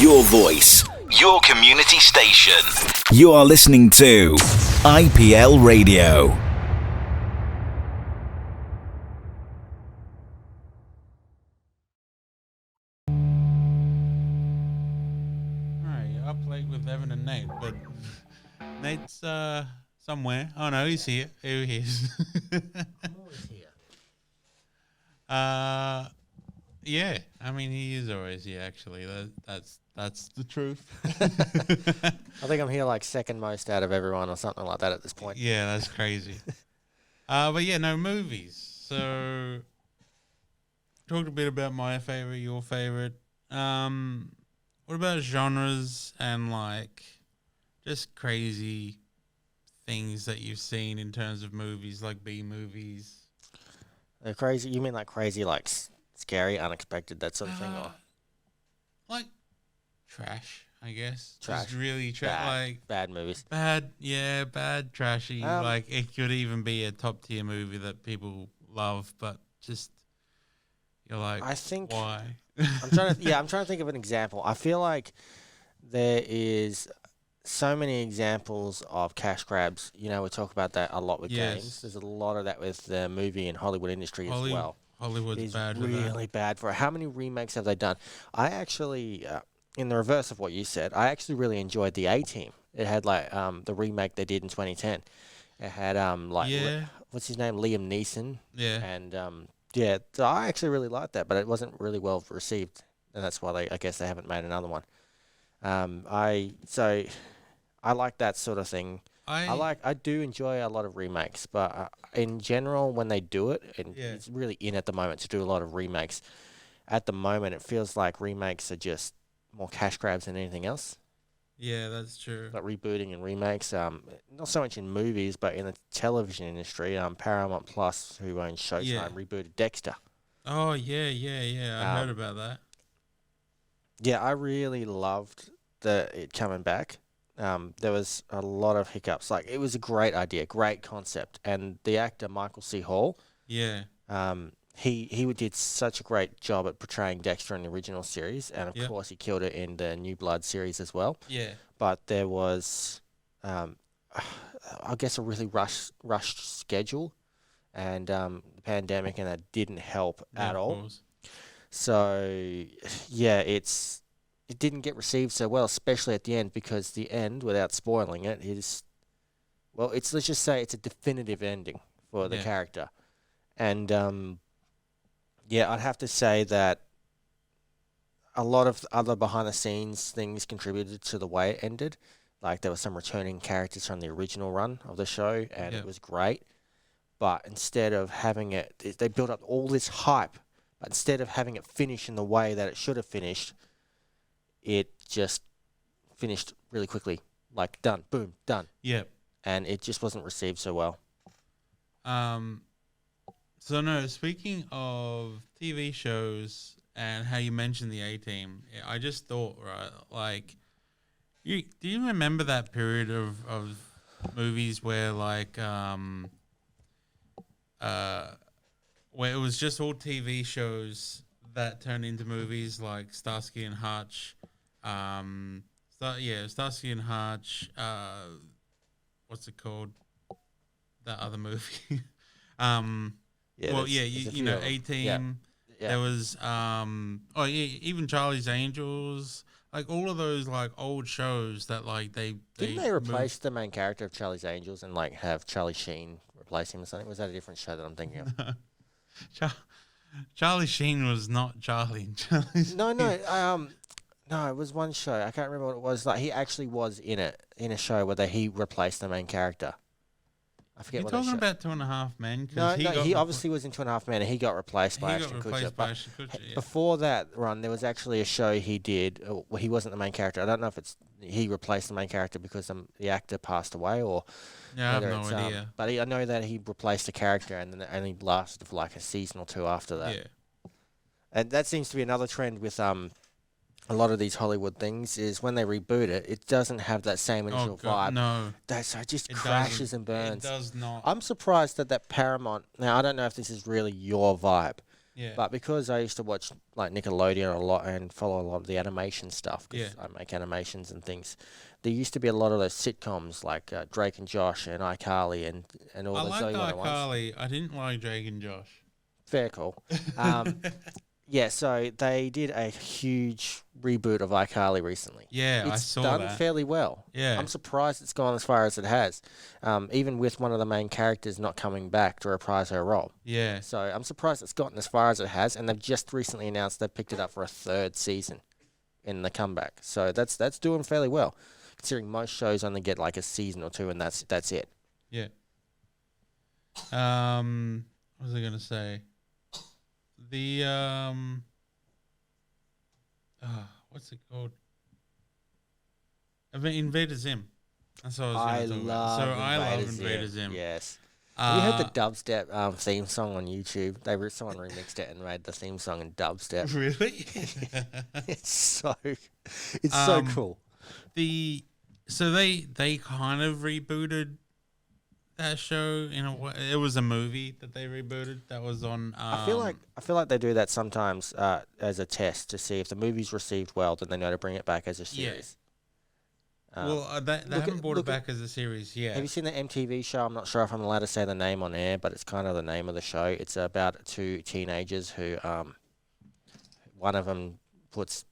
Your voice, your community station. You are listening to IPL Radio. Alright, you're up late with Evan and Nate, but Nate's somewhere. Oh no, he's here. Here he is. I'm always here. Yeah. I mean, he is always here. Actually, that's the truth. I think I'm here like second most out of everyone or something like that at this point. Yeah, that's crazy. But yeah, no movies. So, talked a bit about my favorite, your favorite. What about genres and like just crazy things that you've seen in terms of movies, like B movies? Crazy? You mean like crazy, like scary, unexpected, that sort of thing? Or Like trash, I guess. Trash. Just really trash. Like bad movies. bad, trashy. Like it could even be a top tier movie that people love, but just you're like, I think why? I'm trying to think of an example. I feel like there is so many examples of cash grabs. You know, we talk about that a lot with games. There's a lot of that with the movie and Hollywood industry as well. Hollywood's bad for really bad for it. How many remakes have they done? I actually, in the reverse of what you said, I actually really enjoyed the A-Team. It had like the remake they did in 2010. It had what's his name, Liam Neeson. Yeah. And so I actually really liked that, but it wasn't really well received, and that's why I guess they haven't made another one. I like that sort of thing. I do enjoy a lot of remakes, but in general, when they do it, and it's really in at the moment to do a lot of remakes. At the moment, it feels like remakes are just more cash grabs than anything else. Yeah, that's true. Like rebooting and remakes, not so much in movies, but in the television industry. Paramount Plus, who owns Showtime, rebooted Dexter. Oh yeah. I heard about that. Yeah, I really loved it coming back. There was a lot of hiccups. Like, it was a great idea, great concept, and the actor Michael C. Hall. Yeah. He did such a great job at portraying Dexter in the original series, and of course he killed it in the New Blood series as well. Yeah. But there was, I guess, a really rushed schedule, and the pandemic, and that didn't help at all. Course. So, yeah, it didn't get received so well, especially at the end, because the end, without spoiling it, is, well, let's just say it's a definitive ending for the character. And, I'd have to say that a lot of other behind-the-scenes things contributed to the way it ended. Like, there were some returning characters from the original run of the show, and it was great. But instead of having they built up all this hype, but instead of having it finish in the way that it should have finished, it just finished really quickly. Like, done, boom, done. Yep. And it just wasn't received so well. So no, speaking of TV shows and how you mentioned the A-Team, I just thought, right, like, do you remember that period of movies where like where it was just all TV shows that turned into movies, like Starsky and Hutch, Starsky and Hutch, what's it called? That other movie. You know, A-Team. Yeah. There was even Charlie's Angels, like all of those like old shows that like didn't they replace the main character of Charlie's Angels and like have Charlie Sheen replace him or something? Was that a different show that I'm thinking of? Charlie Sheen was not Charlie. No, it was one show. I can't remember what it was. Like, he actually was in a show where he replaced the main character. I forget what that show. You're talking about 2.5 Men? No, he obviously was in 2.5 Men, and he got replaced by Ashton Kutcher. Before that run, there was actually a show he did where he wasn't the main character. I don't know if he replaced the main character because the actor passed away, or I have no idea. But I know that he replaced the character, and then it only lasted for like a season or two after that. Yeah, and that seems to be another trend with a lot of these Hollywood things, is when they reboot it, it doesn't have that same initial vibe. No. So it just crashes and burns. It does not. I'm surprised that Paramount... Now, I don't know if this is really your vibe, Yeah. But because I used to watch like Nickelodeon a lot and follow a lot of the animation stuff, because Yeah. I make animations and things, there used to be a lot of those sitcoms like Drake and Josh and iCarly and all I the Zoe liked 101s. iCarly. I didn't like Drake and Josh. Fair call. Yeah, so they did a huge reboot of iCarly recently. Yeah, I It's saw done that. fairly well. Yeah. I'm surprised it's gone as far as it has, even with one of the main characters not coming back to reprise her role. Yeah. So I'm surprised it's gotten as far as it has, and they've just recently announced they've picked it up for a third season in the comeback. So that's doing fairly well, considering most shows only get like a season or two, and that's it. Yeah. What was I gonna say? The what's it called? Invader Zim. That's what I was I gonna talk love about. So I love Invader Invader Zim. Zim. Yes. Have you heard the Uh, dubstep theme song on YouTube? Someone remixed it and made the theme song in dubstep. really? It's so cool. So they kind of rebooted that show in a way. It was a movie that they rebooted that was on. I feel like they do that sometimes as a test to see if the movie's received well, then they know to bring it back as a series. They haven't brought it back as a series yet. Have you seen the MTV show? I'm not sure if I'm allowed to say the name on air, but it's kind of the name of the show. It's about two teenagers who one of them puts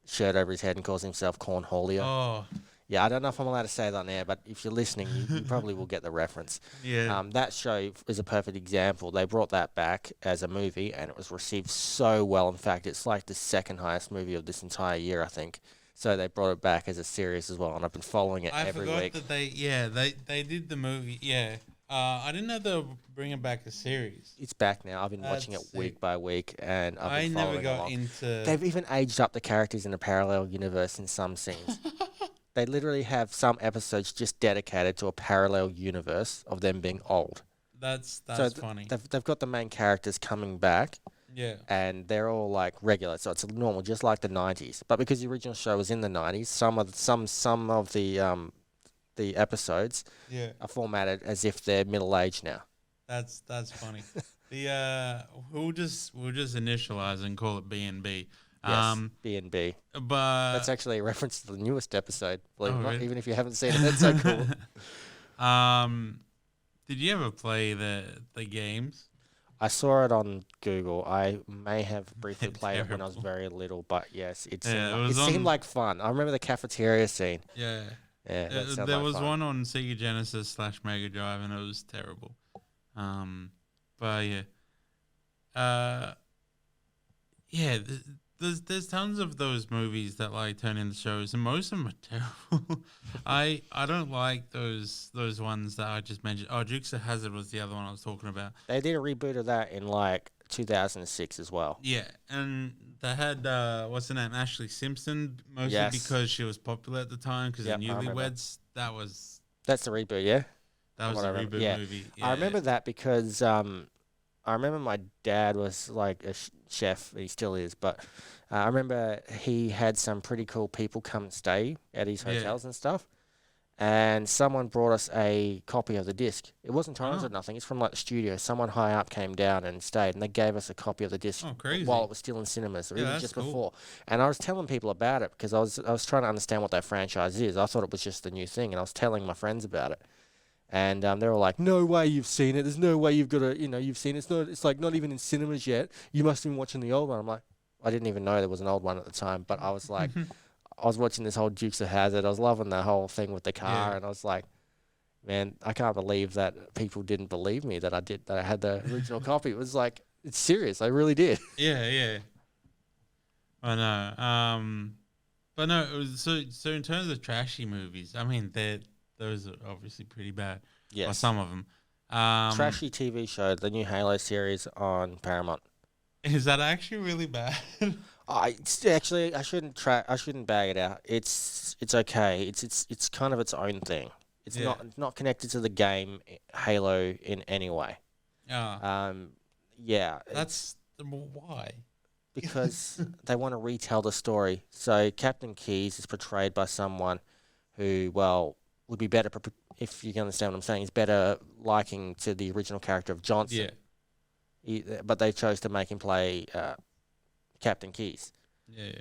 shirt over his head and calls himself Cornholio. Oh, Yeah, I don't know if I'm allowed to say that on air, but if you're listening, you probably will get the reference. yeah. That show is a perfect example. They brought that back as a movie, and it was received so well. In fact, it's like the second highest movie of this entire year, I think. So they brought it back as a series as well, and I've been following it every forgot week. that they did the movie. Yeah. I didn't know they were bringing back a series. It's back now. I've been watching it That's week sick. by week, and I've I been never following got along. into. They've even aged up the characters in a parallel universe in some scenes. They literally have some episodes just dedicated to a parallel universe of them being old. That's funny. They've got the main characters coming back, Yeah. and they're all like regular, so it's normal, just like the 90s. But because the original show was in the 90s, some of the episodes Yeah. are formatted as if they're middle aged now. That's funny. We'll just initialize and call it B&B. Yes, B&B. But That's actually a reference to the newest episode. Believe it or not, really? even if you haven't seen it, that's so cool. Did you ever play the games? I saw it on Google. I may have briefly They're played it when I was terrible. very little, but yes, it Yeah, seemed, it was seemed on- like fun. I remember the cafeteria scene. Yeah. Yeah, that sounded There like was fun. one on Sega Genesis / Mega Drive, and it was terrible. But yeah. Yeah. There's tons of those movies that like turn into shows, and most of them are terrible. I don't like those ones that I just mentioned. Oh, Dukes of Hazzard was the other one I was talking about. They did a reboot of that in like 2006 as well. Yeah, and they had what's her name, Ashley Simpson, mostly Yes. because she was popular at the time because Yep, of I remember. Newlyweds. That was That's the reboot, yeah? a what I remember. reboot Yeah. movie. I remember that because I remember my dad was like a chef. He still is, but I remember he had some pretty cool people come and stay at his Yeah. hotels and stuff. And someone brought us a copy of the disc. It wasn't torrents Oh. or nothing. It's from like the studio. Someone high up came down and stayed, and they gave us a copy of the disc Oh, crazy. while it was still in cinemas, or Yeah, even that's just cool. before. And I was telling people about it because I was trying to understand what that franchise is. I thought it was just a new thing, and I was telling my friends about it. And they were like, "No way you've seen it. There's no way you've got to, you've seen it. It's not. It's like not even in cinemas yet. You must have been watching the old one." I'm like, I didn't even know there was an old one at the time, but I was like, I was watching this whole Dukes of Hazzard. I was loving the whole thing with the car, Yeah. and I was like, man, I can't believe that people didn't believe me that I had the original copy. It was like, it's serious. I really did. Yeah. I know. But no, it was so in terms of trashy movies, I mean, those are obviously pretty bad. Or some of them. Trashy TV show, the new Halo series on Paramount. Is that actually really bad? Actually, I shouldn't bag it out. It's okay. It's kind of its own thing. It's Yeah. not connected to the game Halo in any way. Yeah, That's why. because they want to retell the story. So Captain Keyes is portrayed by someone who, well, would be better if you can understand what I'm saying. Is better liking to the original character of Johnson. Yeah. But they chose to make him play Captain Keyes. Yeah.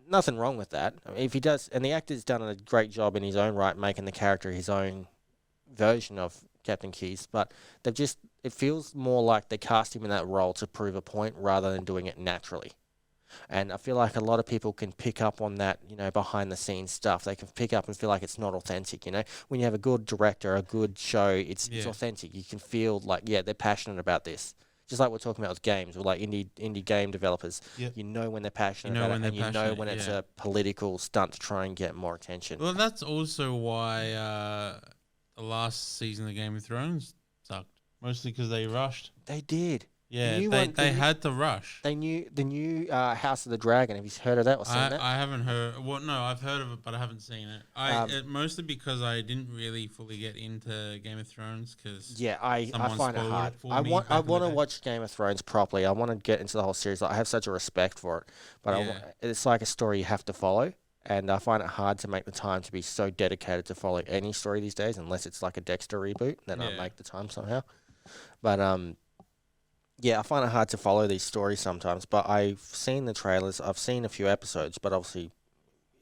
Nothing wrong with that. I mean, if he does, and the actor's done a great job in his own right, making the character his own version of Captain Keyes. But it feels more like they cast him in that role to prove a point rather than doing it naturally. And I feel like a lot of people can pick up on that, behind the scenes stuff. They can pick up and feel like it's not authentic, When you have a good director, a good show, it's authentic. You can feel like, they're passionate about this. Just like we're talking about with games, or like indie game developers. Yep. You know when they're passionate about it, and you know when it's a political stunt to try and get more attention. Well, that's also why the last season of Game of Thrones sucked. Mostly because they rushed. They did. Yeah, they had to rush. They knew the new House of the Dragon. Have you heard of that or seen that? I haven't heard. Well, no, I've heard of it, but I haven't seen it. Mostly because I didn't really fully get into Game of Thrones because I find it hard. I want to watch Game of Thrones properly. I want to get into the whole series. I have such a respect for it, but it's like a story you have to follow. And I find it hard to make the time to be so dedicated to follow any story these days, unless it's like a Dexter reboot. Then I make the time somehow. But I find it hard to follow these stories sometimes, but I've seen the trailers. I've seen a few episodes, but obviously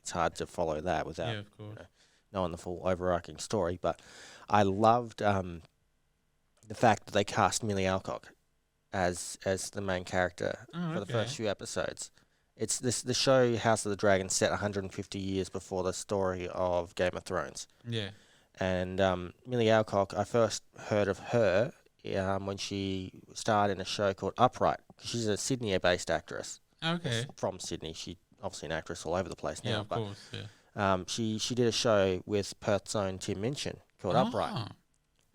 it's hard to follow that without knowing the full overarching story. But I loved the fact that they cast Millie Alcock as the main character for the first few episodes. It's the show House of the Dragon set 150 years before the story of Game of Thrones. Yeah. And Millie Alcock, I first heard of her when she starred in a show called Upright. She's a Sydney-based actress. Okay. From Sydney. She's obviously an actress all over the place now. Yeah, of course, she did a show with Perth's own Tim Minchin called Upright.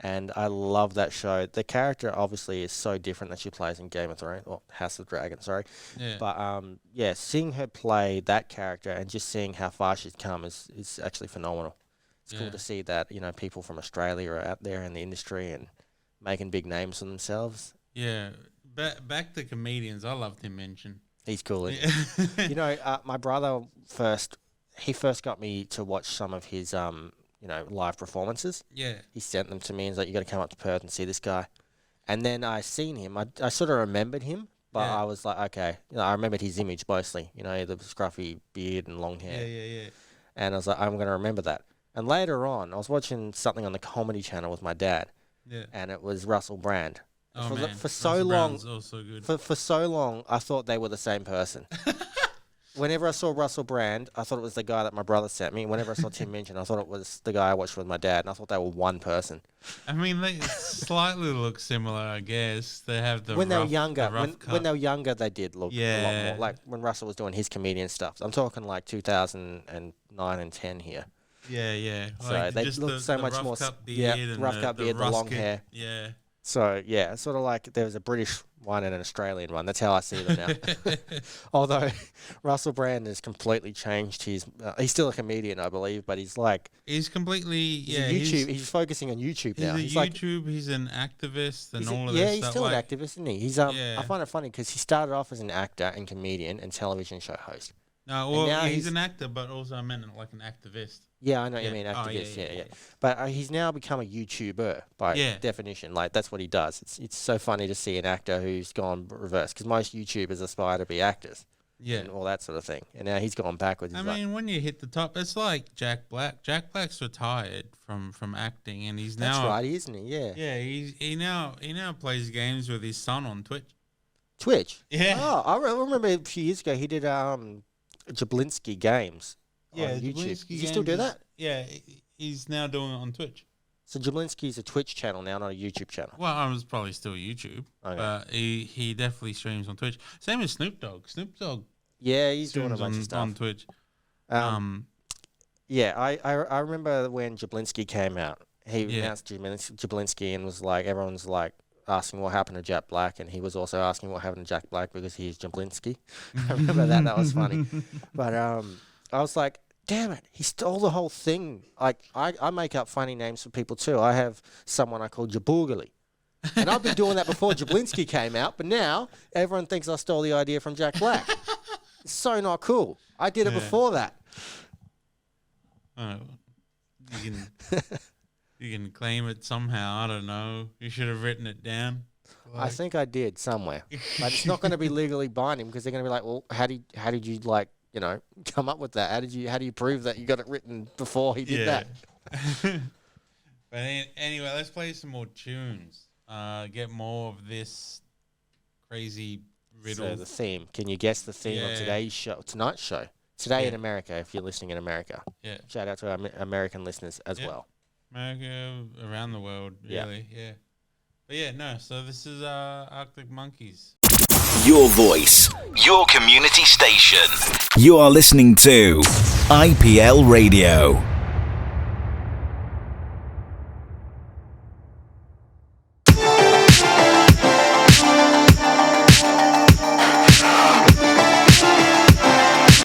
And I love that show. The character obviously is so different that she plays in Game of Thrones, or House of the Dragon, sorry. Yeah. But seeing her play that character and just seeing how far she's come is actually phenomenal. It's cool to see that, people from Australia are out there in the industry and making big names for themselves. Yeah. Back to comedians, I love Tim Minchin. He's cool, isn't he? My brother first got me to watch some of his live performances. Yeah. He sent them to me and was like, you got to come up to Perth and see this guy. And then I seen him. I sort of remembered him, but I was like, okay. I remembered his image mostly, the scruffy beard and long hair. Yeah. And I was like, I'm going to remember that. And later on, I was watching something on the Comedy Channel with my dad. Yeah. And it was Russell Brand. Oh, man. For so long, also good. For so long, I thought they were the same person. Whenever I saw Russell Brand, I thought it was the guy that my brother sent me. Whenever I saw Tim Minchin, I thought it was the guy I watched with my dad, and I thought they were one person. I mean, they slightly look similar, I guess. They have the when they were younger, they did look a lot more like when Russell was doing his comedian stuff. I'm talking like 2009 and 10 here. Yeah. So like they look so much more. Rough cut beard, the long hair. Yeah. So it's sort of like there was a British one and an Australian one. That's how I see them now. Although Russell Brand has completely changed his. He's still a comedian, I believe, but he's completely He's focusing on YouTube now. He's an activist and all of that. Yeah, he's still an activist, isn't he? He's I find it funny because he started off as an actor and comedian and television show host. No, well, he's an actor, but also I meant like an activist. Yeah, I know what you mean, activist. Yeah. But he's now become a YouTuber by definition. Like that's what he does. It's so funny to see an actor who's gone reverse because most YouTubers aspire to be actors. Yeah, and all that sort of thing. And now he's gone backwards. I mean, when you hit the top, it's like Jack Black. Jack Black's retired from acting, and he's now. That's right, isn't he? Yeah. Yeah, he now plays games with his son on Twitch. Twitch. Yeah. Oh, I remember a few years ago he did Jablinski Games. On YouTube. Does he still do that? Yeah, he's now doing it on Twitch. So Jablinski's a Twitch channel now, not a YouTube channel. Well, I was probably still YouTube, but he definitely streams on Twitch. Same as Snoop Dogg. Snoop Dogg. Yeah, he's doing a bunch of stuff on Twitch. Yeah, I remember when Jablinski came out. He announced Jablinski and was like, everyone's like asking what happened to Jack Black, and he was also asking what happened to Jack Black because he's Jablinski. I remember that. That was funny. But I was like, damn it, he stole the whole thing. Like, I make up funny names for people too. I have someone I call Jaboogali. And I've been doing that before Jablinski came out, but now everyone thinks I stole the idea from Jack Black. It's so not cool. I did it before that. Oh, you can claim it somehow. I don't know. You should have written it down. I think I did somewhere, but it's not going to be legally binding because they're going to be like, well, how did you like, come up with that? How do you prove that you got it written before he did that? But anyway, let's play some more tunes. Get more of this crazy riddle. So the theme. Can you guess the theme of tonight's show? Today in America, if you're listening in America. Yeah. Shout out to our American listeners as well. America, around the world, really. Yeah. But yeah, no. So this is Arctic Monkeys. Your voice, your community station. You are listening to IPL Radio.